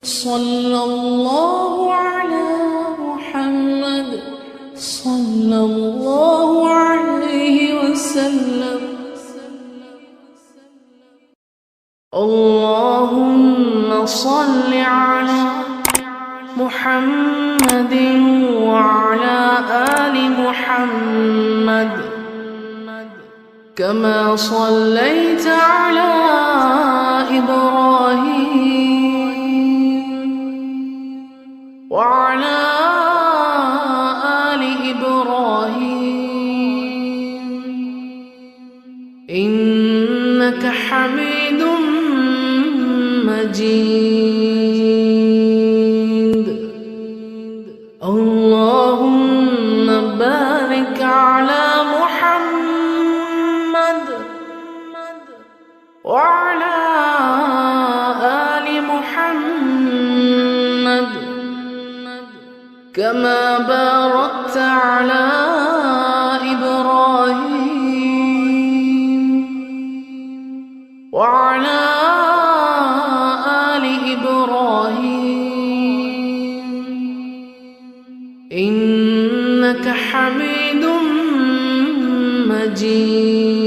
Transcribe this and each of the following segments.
सल्लल्लाहु अला मुहम्मद सल्लल्लाहु अलैहि वसल्लम। अल्लाहुम्मा सल्लि अला मुहम्मदिन व अला आलि मुहम्मद कमा सल्लैता अला इब्राहीम व अला आलि इब्राहीम इन्नका हमीदुम मजीद। अल्लाहुम्मा बारिक अला मुहम्मद व अला आलि मुहम्मद कमा बारकता अला इब्राहीम व अला आलि इब्राहीम इन्नका हमीदुम मजीद।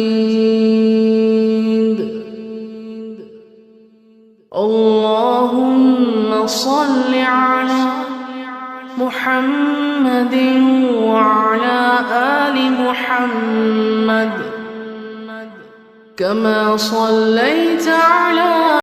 अल्लाहुम्मा सल्लि अला मुहम्मदिन व अला आलि मुहम्मद कमा सल्लैता अला